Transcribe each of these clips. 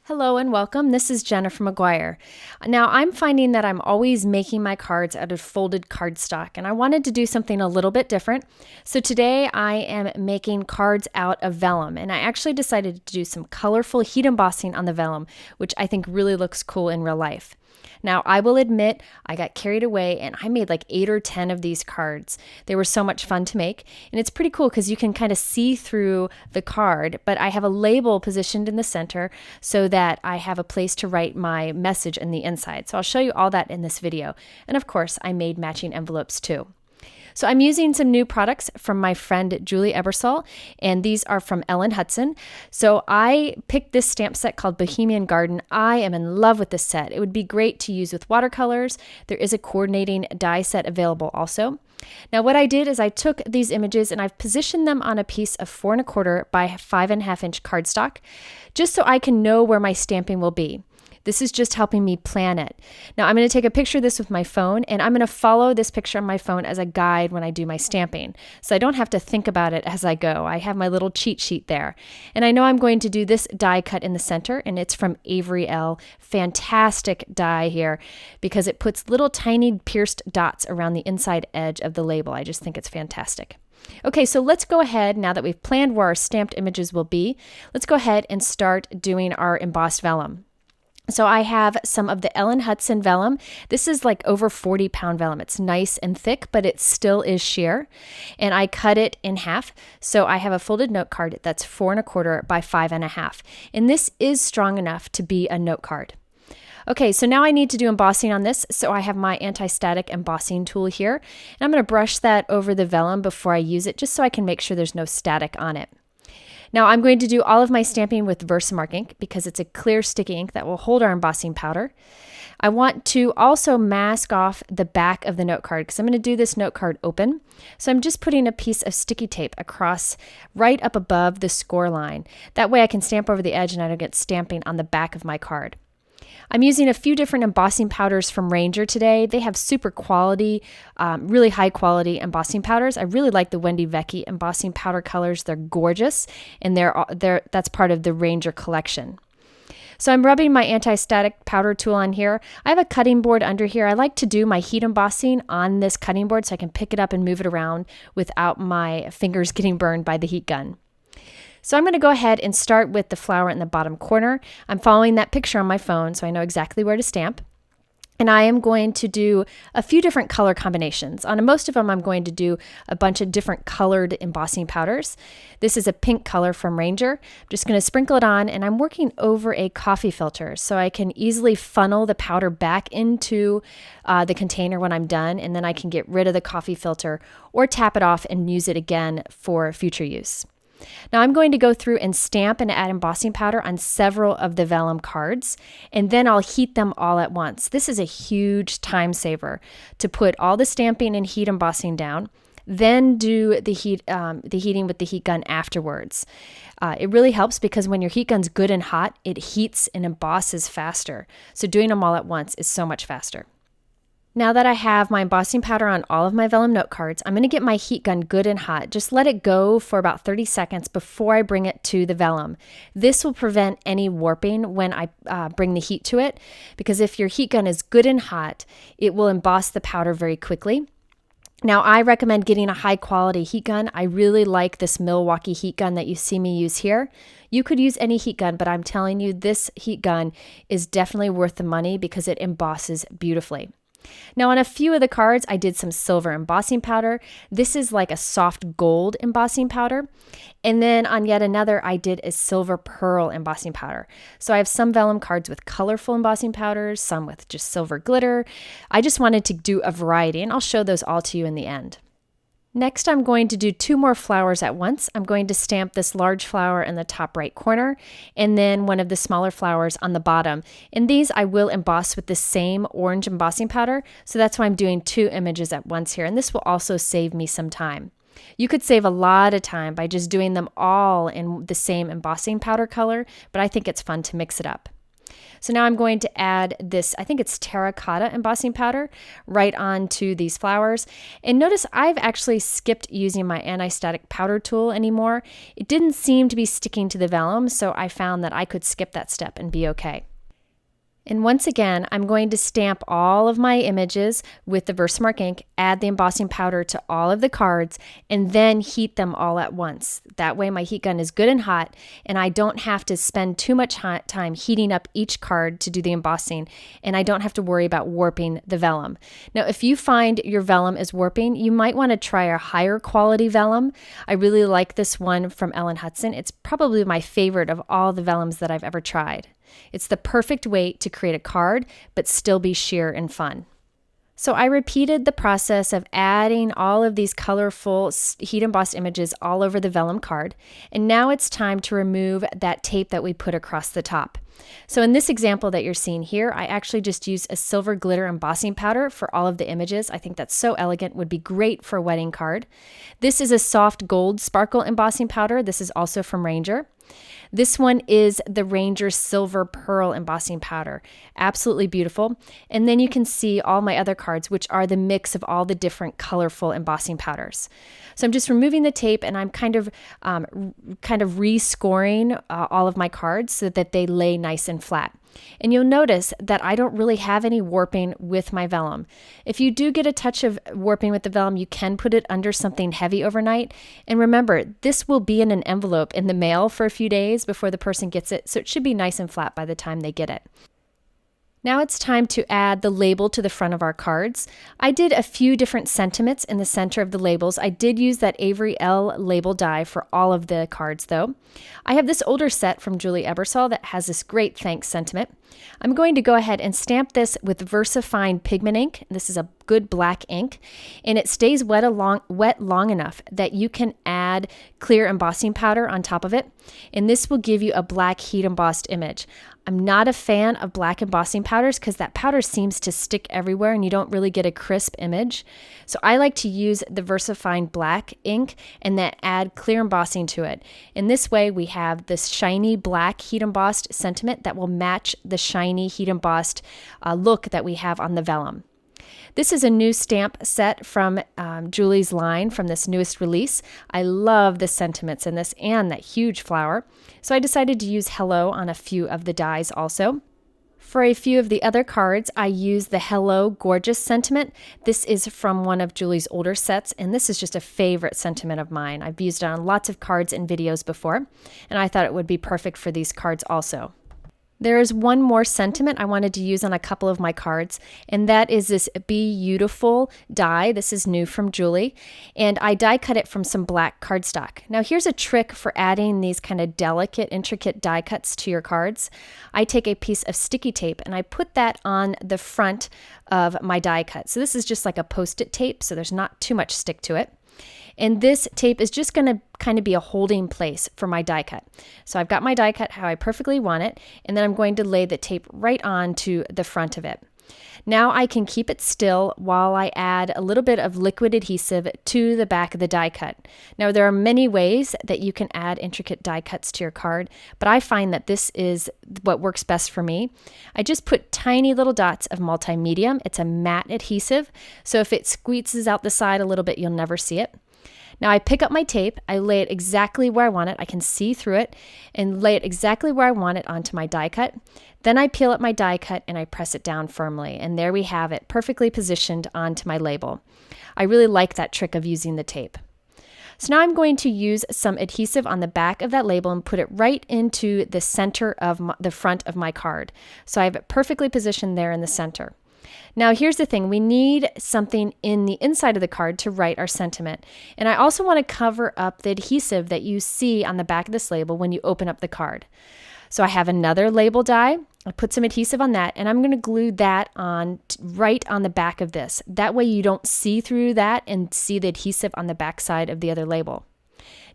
Hello and welcome. This is Jennifer McGuire. Now, I'm finding that I'm always making my cards out of folded cardstock, and I wanted to do something a little bit different. So today I am making cards out of vellum, and I actually decided to do some colorful heat embossing on the vellum, which I think really looks cool in real life. Now, I will admit I got carried away and I made like 8 or 10 of these cards. They were so much fun to make, and it's pretty cool because you can kind of see through the card, but I have a label positioned in the center so that I have a place to write my message in the inside. So I'll show you all that in this video. And of course, I made matching envelopes too. So I'm using some new products from my friend Julie Ebersol, and these are from Hutson. So I picked this stamp set called Bohemian Garden. I am in love with this set. It would be great to use with watercolors. There is a coordinating die set available also. Now what I did is I took these images and I've positioned them on a piece of 4 1/4 by 5.5 inch cardstock, just so I can know where my stamping will be. This is just helping me plan it. Now I'm going to take a picture of this with my phone, and I'm going to follow this picture on my phone as a guide when I do my stamping. So I don't have to think about it as I go. I have my little cheat sheet there. And I know I'm going to do this die cut in the center, and it's from Avery L. Fantastic die here because it puts little tiny pierced dots around the inside edge of the label. I just think it's fantastic. Okay, so let's go ahead, now that we've planned where our stamped images will be, let's go ahead and start doing our embossed vellum. So I have some of the Hutson vellum. This is like over 40-pound vellum. It's nice and thick, but it still is sheer. And I cut it in half. So I have a folded note card that's 4 1/4 by 5.5. And this is strong enough to be a note card. Okay, so now I need to do embossing on this. So I have my anti-static embossing tool here. And I'm going to brush that over the vellum before I use it, just so I can make sure there's no static on it. Now I'm going to do all of my stamping with Versamark ink because it's a clear sticky ink that will hold our embossing powder. I want to also mask off the back of the note card because I'm going to do this note card open. So I'm just putting a piece of sticky tape across right up above the score line. That way I can stamp over the edge and I don't get stamping on the back of my card. I'm using a few different embossing powders from Ranger today. They have super quality, really high quality embossing powders. I really like the Wendy Vecchi embossing powder colors. They're gorgeous, and that's part of the Ranger collection. So I'm rubbing my anti-static powder tool on here. I have a cutting board under here. I like to do my heat embossing on this cutting board so I can pick it up and move it around without my fingers getting burned by the heat gun. So I'm going to go ahead and start with the flower in the bottom corner. I'm following that picture on my phone so I know exactly where to stamp. And I am going to do a few different color combinations. On most of them, I'm going to do a bunch of different colored embossing powders. This is a pink color from Ranger. I'm just going to sprinkle it on, and I'm working over a coffee filter so I can easily funnel the powder back into the container when I'm done, and then I can get rid of the coffee filter or tap it off and use it again for future use. Now I'm going to go through and stamp and add embossing powder on several of the vellum cards, and then I'll heat them all at once. This is a huge time saver to put all the stamping and heat embossing down, then do the heating with the heat gun afterwards. It really helps because when your heat gun's good and hot, it heats and embosses faster. So doing them all at once is so much faster. Now that I have my embossing powder on all of my vellum note cards, I'm going to get my heat gun good and hot. Just let it go for about 30 seconds before I bring it to the vellum. This will prevent any warping when I bring the heat to it, because if your heat gun is good and hot, it will emboss the powder very quickly. Now, I recommend getting a high quality heat gun. I really like this Milwaukee heat gun that you see me use here. You could use any heat gun, but I'm telling you, this heat gun is definitely worth the money because it embosses beautifully. Now on a few of the cards, I did some silver embossing powder. This is like a soft gold embossing powder. And then on yet another, I did a silver pearl embossing powder. So I have some vellum cards with colorful embossing powders, some with just silver glitter. I just wanted to do a variety, and I'll show those all to you in the end. Next, I'm going to do 2 more flowers at once. I'm going to stamp this large flower in the top right corner and then one of the smaller flowers on the bottom. And these I will emboss with the same orange embossing powder. So that's why I'm doing 2 images at once here. And this will also save me some time. You could save a lot of time by just doing them all in the same embossing powder color, but I think it's fun to mix it up. So now I'm going to add this, I think it's terracotta embossing powder, right onto these flowers. And notice I've actually skipped using my anti-static powder tool anymore. It didn't seem to be sticking to the vellum, so I found that I could skip that step and be okay. And once again, I'm going to stamp all of my images with the Versamark ink, add the embossing powder to all of the cards, and then heat them all at once. That way my heat gun is good and hot, and I don't have to spend too much time heating up each card to do the embossing, and I don't have to worry about warping the vellum. Now, if you find your vellum is warping, you might want to try a higher quality vellum. I really like this one from Hutson. It's probably my favorite of all the vellums that I've ever tried. It's the perfect way to create a card, but still be sheer and fun. So I repeated the process of adding all of these colorful heat embossed images all over the vellum card, and now it's time to remove that tape that we put across the top. So in this example that you're seeing here, I actually just used a silver glitter embossing powder for all of the images. I think that's so elegant, would be great for a wedding card. This is a soft gold sparkle embossing powder. This is also from Ranger. This one is the Ranger Silver Pearl embossing powder. Absolutely beautiful. And then you can see all my other cards, which are the mix of all the different colorful embossing powders. So I'm just removing the tape, and I'm kind of rescoring all of my cards so that they lay nice and flat. And you'll notice that I don't really have any warping with my vellum. If you do get a touch of warping with the vellum, you can put it under something heavy overnight. And remember, this will be in an envelope in the mail for a few days before the person gets it, so it should be nice and flat by the time they get it. Now it's time to add the label to the front of our cards. I did a few different sentiments in the center of the labels. I did use that Avery L label die for all of the cards though. I have this older set from Julie Ebersol that has this great thanks sentiment. I'm going to go ahead and stamp this with VersaFine pigment ink. This is a good black ink, and it stays wet long enough that you can add clear embossing powder on top of it, and this will give you a black heat embossed image. I'm not a fan of black embossing powders because that powder seems to stick everywhere and you don't really get a crisp image. So I like to use the VersaFine black ink and then add clear embossing to it. In this way, we have this shiny black heat embossed sentiment that will match the shiny heat embossed look that we have on the vellum. This is a new stamp set from Julie's line from this newest release. I love the sentiments in this and that huge flower. So I decided to use Hello on a few of the dies also. For a few of the other cards, I used the Hello Gorgeous sentiment. This is from one of Julie's older sets, and this is just a favorite sentiment of mine. I've used it on lots of cards and videos before, and I thought it would be perfect for these cards also. There is one more sentiment I wanted to use on a couple of my cards, and that is this Beautiful die. This is new from Julie, and I die cut it from some black cardstock. Now here's a trick for adding these kind of delicate, intricate die cuts to your cards. I take a piece of sticky tape and I put that on the front of my die cut. So this is just like a post-it tape, so there's not too much stick to it. And this tape is just going to kind of be a holding place for my die cut. So I've got my die cut how I perfectly want it, and then I'm going to lay the tape right onto the front of it. Now I can keep it still while I add a little bit of liquid adhesive to the back of the die cut. Now there are many ways that you can add intricate die cuts to your card, but I find that this is what works best for me. I just put tiny little dots of multi-medium. It's a matte adhesive, so if it squeezes out the side a little bit, you'll never see it. Now I pick up my tape, I lay it exactly where I want it, I can see through it, and lay it exactly where I want it onto my die cut. Then I peel up my die cut and I press it down firmly, and there we have it, perfectly positioned onto my label. I really like that trick of using the tape. So now I'm going to use some adhesive on the back of that label and put it right into the center of the front of my card. So I have it perfectly positioned there in the center. Now here's the thing, we need something in the inside of the card to write our sentiment. And I also want to cover up the adhesive that you see on the back of this label when you open up the card. So I have another label die, I put some adhesive on that, and I'm going to glue that on right on the back of this. That way you don't see through that and see the adhesive on the back side of the other label.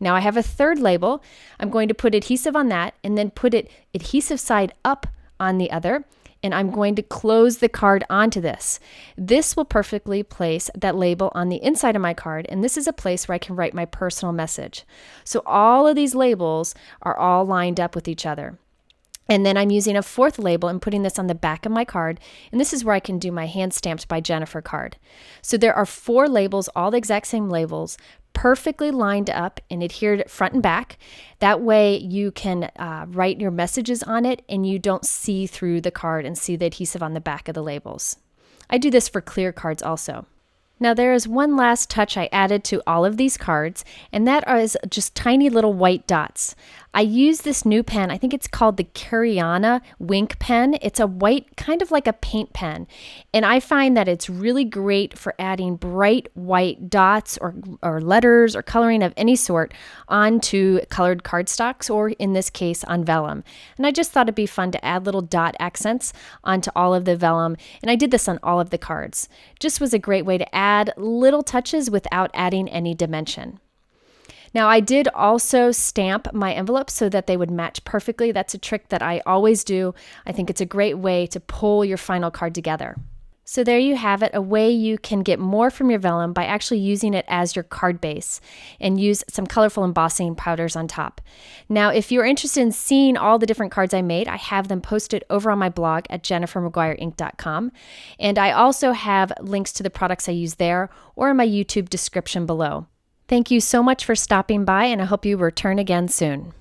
Now I have a third label, I'm going to put adhesive on that and then put it adhesive side up on the other. And I'm going to close the card onto this. This will perfectly place that label on the inside of my card, and this is a place where I can write my personal message. So all of these labels are all lined up with each other. And then I'm using a fourth label and putting this on the back of my card. And this is where I can do my hand stamped by Jennifer card. So there are 4 labels, all the exact same labels, perfectly lined up and adhered front and back. That way you can write your messages on it and you don't see through the card and see the adhesive on the back of the labels. I do this for clear cards also. Now there is one last touch I added to all of these cards, and that is just tiny little white dots. I use this new pen, I think it's called the Cariana Wink pen. It's a white, kind of like a paint pen, and I find that it's really great for adding bright white dots or letters or coloring of any sort onto colored cardstocks, or in this case on vellum. And I just thought it'd be fun to add little dot accents onto all of the vellum, and I did this on all of the cards. Just was a great way to add little touches without adding any dimension. Now I did also stamp my envelopes so that they would match perfectly. That's a trick that I always do. I think it's a great way to pull your final card together. So there you have it, a way you can get more from your vellum by actually using it as your card base, and use some colorful embossing powders on top. Now, if you're interested in seeing all the different cards I made, I have them posted over on my blog at jennifermcguireinc.com. And I also have links to the products I use there or in my YouTube description below. Thank you so much for stopping by, and I hope you return again soon.